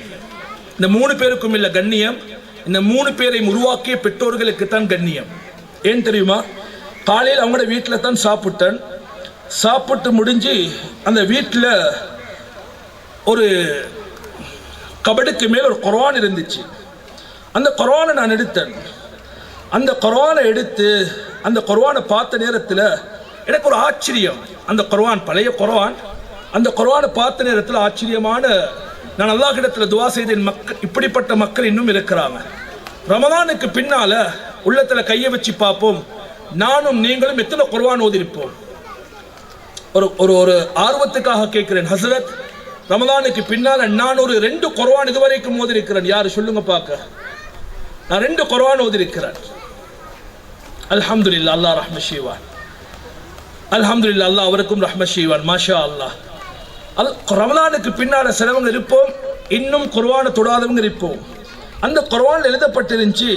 இந்த 3 பேருக்கும் இல்லை கண்ணியம். இந்த 3 பேரை உருவாக்கிய பெற்றோர்களுக்கு தான் கண்ணியம். ஏன் தெரியுமா? காலையில் அவங்களோட வீட்டில் தான் சாப்பிட்டு முடிஞ்சு அந்த வீட்டில் ஒரு கபடுக்கு மேல் ஒரு குர்ஆன் இருந்துச்சு. அந்த குர்ஆனை நான் எடுத்தேன். அந்த குர்ஆனை எடுத்து அந்த குர்ஆனை பார்த்த நேரத்தில் எனக்கு ஒரு ஆச்சரியம். அந்த குர்ஆன் பழைய குர்ஆன். அந்த குர்ஆனை பார்த்த நேரத்தில் ஆச்சரியமான, நான் அல்லாஹ்விடத்தில் துஆ செய்தேன், இப்படிப்பட்ட மக்கள் இன்னும் இருக்கிறாங்க. ரமலானுக்கு பின்னால உள்ளத்தில் கையை வச்சு பார்ப்போம், நானும் நீங்களும் எத்தனை குர்ஆன் ஓதிருப்போம். ஒரு ஒரு ஆர்வத்துக்காக கேட்கிறேன், ஹசரத் ரமலானுக்கு பின்னால நான் ஒரு 2 குர்ஆன் இதுவரைக்கும் ஓதிருக்கிறேன். யாரு சொல்லுங்க பார்க்க? நான் 2 குர்ஆன் ஓதிருக்கிறேன். அல்ஹம்துலில்லாஹ், அல்லாஹ் ரஹ்மத் செய்வான். அல்ஹம்துலில்லாஹ், அல்லாஹ் அவருக்கும் ரஹ்மத் செய்வான். மாஷா அல்லாஹ். ரமலானுக்கு பின்னால சிலவங்க இருப்போம், இன்னும் குர்ஆனை தொடாதவங்க இருப்போம். அந்த குர்ஆன் எழுதப்பட்டிருந்துச்சு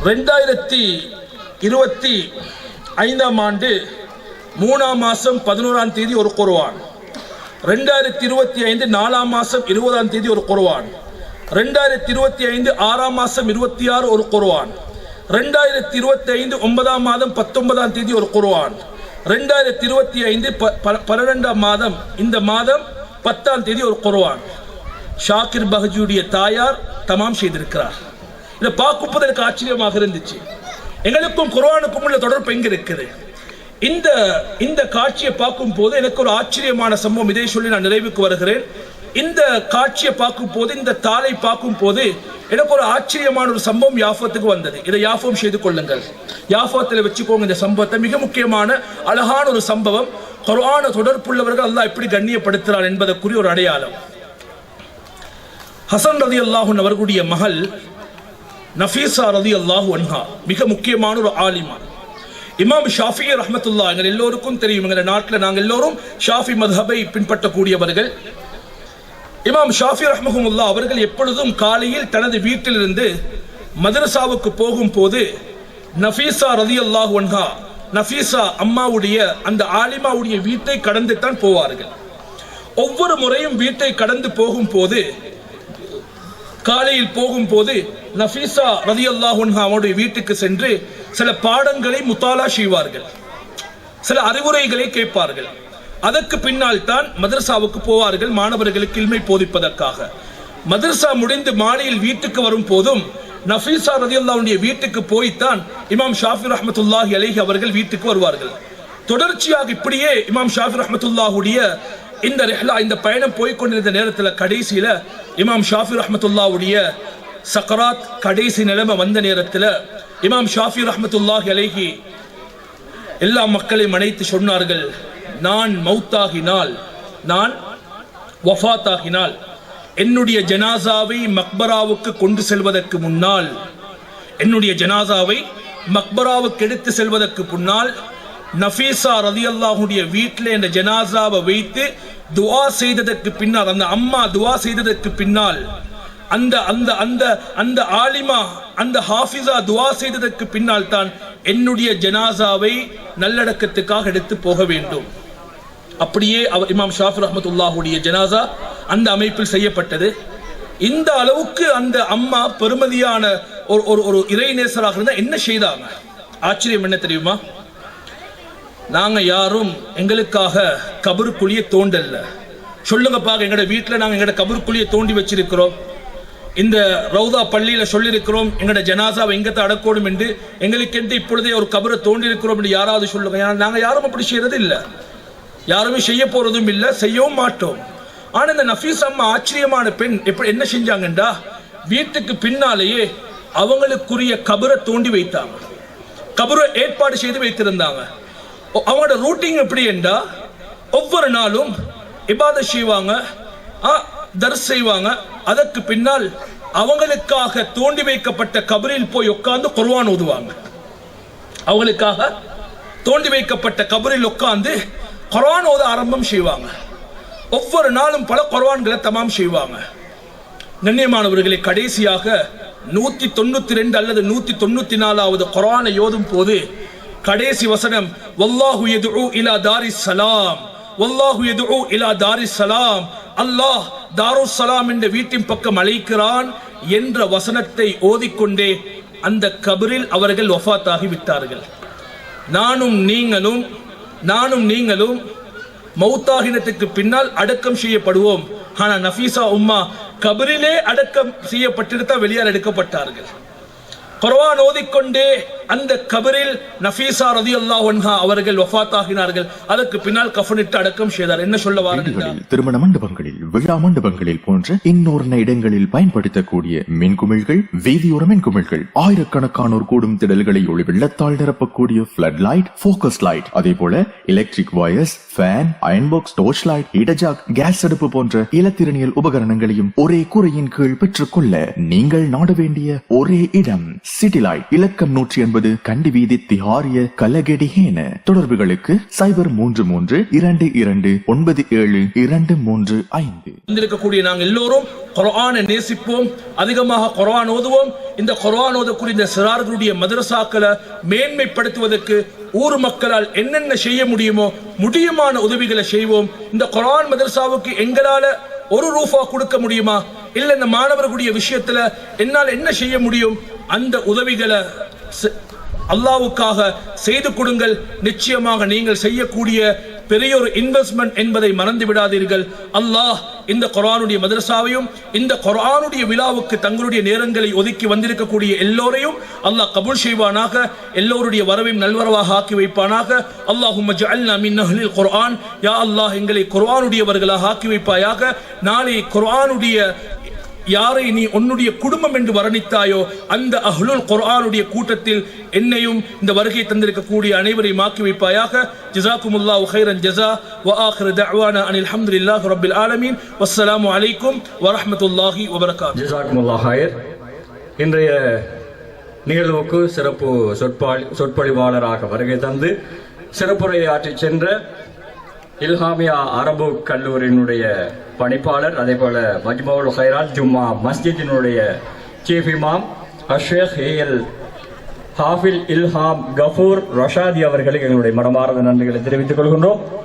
2025ஆம் ஆண்டு 3ஆம் மாதம் 11ஆம் தேதி ஒரு குர்ஆன், 2025 4ஆம் மாதம் 20ஆம் தேதி ஒரு குர்ஆன், 2025 6ஆம் மாதம் 26 ஒரு குர்ஆன், 2025 9ஆம் மாதம் 19ஆம் தேதி ஒரு குர்ஆன், 2025 12ஆம் மாதம் இந்த மாதம் 10ஆம் தேதி ஒரு குர்ஆன். ஷாக்கிர் பஹஜியுடைய தாயார் தமாம் செய்திருக்கிறார். இதை பார்க்கும்போது எனக்கு ஆச்சரியமாக இருந்துச்சு. எங்களுக்கும் குர்ஆனுக்கும் உள்ள தொடர்பு எங்க இருக்குது? இந்த காட்சியை பார்க்கும் போது எனக்கு ஒரு ஆச்சரியமான சம்பவம். இதை சொல்லி நான் நிறைவுக்கு வருகிறேன். இந்த காட்சியை பார்க்கும் போது, இந்த தாளை பார்க்கும் போது எனக்கு ஒரு ஆச்சரியமான ஒரு சம்பவம் யாஃபத்துக்கு வந்தது. இதை யாஃபம் செய்து கொள்ளுங்கள், யாஃபத்தில் வச்சுக்கோங்க. இந்த சம்பவத்தை மிக முக்கியமான அழகான ஒரு சம்பவம். குர்ஆன தொடர்புள்ளவர்கள் அல்லாஹ் எப்படி கண்ணியப்படுத்துகிறார் என்பதற்குரிய ஒரு அடையாளம். ஹசன் ரலியல்லாஹு அன்ஹு அவர்களுடைய மகள் நஃபீஸா ரலியல்லாஹு அன்ஹா மிக முக்கியமான ஒரு ஆலிமா. இமாம் ஷாஃபி ரஹ்மத்துல்லாஹ், எங்கள் எல்லோருக்கும் தெரியும், எங்கள் நாட்டில் நாங்கள் எல்லோரும் ஷாஃபி மத்ஹபை பின்பற்றக்கூடியவர்கள். இமாம் ஷாஃபி ரஹ்மஹுல்லாஹ் அவர்கள் எப்பொழுதும் காலையில் தனது வீட்டிலிருந்து மதரசாவுக்கு போகும் போது நஃபீஸா ரலியல்லாஹு அன்ஹா, நஃபீஸா அம்மாவுடைய அந்த ஆலிமாவுடைய வீட்டை கடந்து தான் போவார்கள். ஒவ்வொரு முறையும் வீட்டை கடந்து போகும் போது, காலையில் போகும்போது நஃபீஸா ரலியல்லாஹு அன்ஹா அவருடைய வீட்டுக்கு சென்று சில பாடங்களை முத்தாலா செய்வார்கள், சில அறிவுரைகளை கேட்பார்கள். அதற்கு பின்னால் தான் மதரசாவுக்கு போவார்கள் மாணவர்களுக்கு இல்மை போதிப்பதற்காக. மதரசா முடிந்து மாலையில் வீட்டுக்கு வரும் போதும் நஃபீஸா ரலியல்லாஹுடைய வீட்டுக்கு போய்த்தான் இமாம் ஷாஃபி ரஹ்மத்துல்லாஹி அலைஹி அவர்கள் வீட்டுக்கு வருவார்கள். தொடர்ச்சியாக இப்படியே இமாம் ஷாஃபி ரஹ்மத்துல்லாஹுடைய இந்த ரிஹ்லா, இந்த பயணம் போய்கொண்டிருந்த நேரத்தில் கடைசியில் இமாம் ஷாஃபி ரஹ்மத்துல்லாஹுடைய சக்கராத் கடைசி நிலைமை வந்த நேரத்தில் இமாம் ஷாஃபி ரஹ்மத்துல்லாஹி அலைஹி எல்லா மக்களையும் அழைத்து சொன்னார்கள், நான் மௌத்தாகினால், நான் வஃபாத்தாகினால் என்னுடைய ஜனாசாவை மக்பராவுக்கு கொண்டு செல்வதற்கு முன்னால், என்னுடைய ஜனாசாவை மக்பராவுக்கு எடுத்து செல்வதற்கு முன்னால் நஃபீஸா ரலியல்லாஹுடைய வீட்டில் இந்த ஜனாசாவை வைத்து துஆ செய்ததற்கு பின்னால், அந்த அம்மா துஆ செய்ததற்கு பின்னால், அந்த அந்த அந்த அந்த ஆலிமா, அந்த ஹாஃபிஸா துஆ செய்ததற்கு பின்னால் தான் என்னுடைய ஜனாசாவை நல்லடக்கத்துக்காக எடுத்து போக வேண்டும். அப்படியே அவர் இமாம் ஷாஃபி ரஹ்மத்துல்லாஹுடைய ஜனாசா அந்த அமைப்பில் செய்யப்பட்டது. இந்த அளவுக்கு அந்த அம்மா பெருமதியான ஒரு இறைநேசராக இருந்தால் என்ன செய்தாங்க? ஆச்சரியம் என்ன தெரியுமா? நாங்க யாரும் எங்களுக்காக கபருக்குழியை தோண்டல்ல. சொல்லுங்க பாக்க, எங்களோட வீட்டில் நாங்கள் எங்களோட கபருக்குழியை தோண்டி வச்சிருக்கிறோம். இந்த ரவுதா பள்ளியில் சொல்லியிருக்கிறோம் எங்களோட ஜனாசாவை எங்கத்தை அடக்கணும் என்று, எங்களுக்கென்று இப்பொழுதே ஒரு கபரை தோண்டி இருக்கிறோம் என்று யாராவது சொல்லுங்க. நாங்கள் யாரும் அப்படி செய்யறது இல்லை, யாருமே செய்ய போறதும் இல்லை, செய்யவும் மாட்டோம். ஆனால் இந்த நஃபீஸ் அம்மா ஆச்சரியமான பெண் எப்படி என்ன செஞ்சாங்கண்டா, வீட்டுக்கு பின்னாலேயே அவங்களுக்குரிய கபரை தோண்டி வைத்தாங்க, கபரை ஏற்பாடு செய்து வைத்திருந்தாங்க. அவங்களோட ரூட்டிங் எப்படி என்றா, ஒவ்வொரு நாளும் இபாதத் செய்வாங்க, தர்ஸ் செய்வாங்க. அதற்கு பின்னால் அவங்களுக்காக தோண்டி வைக்கப்பட்ட கபரில் போய் உட்கார்ந்து குர்ஆன் ஓதுவாங்க. அவங்களுக்காக தோண்டி வைக்கப்பட்ட கபரில் உட்கார்ந்து குர்ஆன் ஓத ஆரம்பம் செய்வாங்க. ஒவ்வொரு நாளும் பல குர்ஆன்களை தமாம் செய்வாங்க. கண்ணியமானவர்களை, கடைசியாக 192 அல்லது 194வது குர்ஆனை ஓதும் போது கடைசி வசனம் வல்லாஹு யதுஉ இலா தாரிஸ் ஸலாம், வல்லாஹு யதுஉ இலா தாரிஸ் ஸலாம், அல்லாஹ் தாருஸ் ஸலாம் என்ற வீட்டின் பக்கம் அழைக்கிறான் என்ற வசனத்தை ஓதிக்கொண்டே அந்த கபரில் அவர்கள் வஃபாத்தாகி விட்டார்கள். நானும் நீங்களும் மௌத்தாகினத்துக்கு பின்னால் அடக்கம் செய்யப்படுவோம். ஆனா நஃபீசா உம்மா கபரிலே அடக்கம் செய்யப்பட்டிருந்தா வெளியால் எடுக்கப்பட்டார்கள். குர்ஆன் ஓதிக்கொண்டே அந்த கபரில் நஃபீசா ரலியல்லாஹு அன்ஹா அவர்கள் வஃபாத்தாகினார்கள். அதற்கு பின்னால் கஃனிட்டு அடக்கம் செய்தார். என்ன சொல்ல வாருங்கள்? திருமண மண்டபங்களில், விழா மண்டபங்களில் போன்ற இன்னொரு இடங்களில் பயன்படுத்தக்கூடிய மின்குமிழ்கள், வீதியோர மின்குமிழ்கள், ஆயிரக்கணக்கானோர் கூடும் திடல்களை ஒளி வெள்ளத்தால் நிரப்பக்கூடிய ஃபிளட் லைட், ஃபோக்கஸ் லைட், அதே போல electric wires, fan, iron box, torch light, heater, gas அடுப்பு போன்ற இலத்திரனியல் உபகரணங்களையும் ஒரே கூரையின் கீழ் பெற்றுக்கொள்ள நீங்கள் நாட வேண்டிய ஒரே இடம் சிட்டி லைட். இலக்கம் 180 கண்டி வீதி, திஹாரிய, கலகெடிஹேன. தொடர்புகளுக்கு 0332297235. இருக்கக்கூடிய நாங்கள் எல்லோரும் குர்ஆனை நேசிப்போம், அதிகமாக குர்ஆன் ஓதுவோம். இந்த குர்ஆன் ஓதக்கூடிய இந்த சிறார்களுடைய மதரசாக்களை மேன்மைப்படுத்துவதற்கு ஊர் மக்களால் என்னென்ன செய்ய முடியுமோ முடியுமான உதவிகளை செய்வோம். இந்த குர்ஆன் மதரசாவுக்கு எங்களால ஒரு ரூபா கொடுக்க முடியுமா, இல்ல இந்த மாணவர்களுடைய விஷயத்துல என்னால் என்ன செய்ய முடியும், அந்த உதவிகளை அல்லாஹ்வுக்காக செய்து கொடுங்கள். நிச்சயமாக நீங்கள் செய்யக்கூடிய பெரிய ஒரு இன்வெஸ்ட்மெண்ட் என்பதை மறந்து விடாதீர்கள். அல்லாஹ் இந்த குர்ஆனுடைய மதரசாவையும் இந்த குர்ஆனுடைய விழாவுக்கு தங்களுடைய நேரங்களை ஒதுக்கி வந்திருக்கக்கூடிய எல்லோரையும் அல்லாஹ் கபூல் செய்வானாக. எல்லோருடைய வரவையும் நல்வரவாக ஆக்கி வைப்பானாக. அல்லாஹும்ம ஜஅல்னா மின் அஹ்லில் குர்ஆன். யா அல்லாஹ், எங்களை குர்ஆனுடையவர்களாக ஆக்கி வைப்பாயாக. நாளை குர்ஆனுடைய யாரை நீ உன்னுடைய குடும்பம் என்று வர்ணித்தாயோ அந்த அஹ்லுல் குர்ஆனுடைய கூட்டத்தில் என்னையும் இந்த வருகை தந்திருக்கக்கூடிய அனைவரையும் ஆக்கி வைப்பாயாக. ஜஸாக்குமுல்லாஹு கைரன் ஜஸா வ ஆகிரு தஅவானா அனில் ஹம்துலில்லாஹி ரப்பில் ஆலமீன். வஸ்ஸலாமு அலைக்கும் வ ரஹ்மத்துல்லாஹி வ பரகாத்துஹு. ஜஸாக்குமுல்லாஹு கைர். இன்றைய நிகழ்வுக்கு சிறப்பு சொற்பொழிவாளராக வருகை தந்து சிறப்புரையை ஆற்றிச் சென்ற இல்ஹாமியா அரபு கல்லூரியினுடைய பணிப்பாளர், அதே போல மஜ்மவுல் ஹைராத் ஜும்மா மஸ்ஜிதினுடைய சீஃப் இமாம் ஷேக் ஏஎல் ஹாஃபில் இல்ஹாம் கஃபூர் ரஷாதி அவர்களுக்கு எங்களுடைய மனமார்ந்த நன்றிகளை தெரிவித்துக் கொள்கின்றோம்.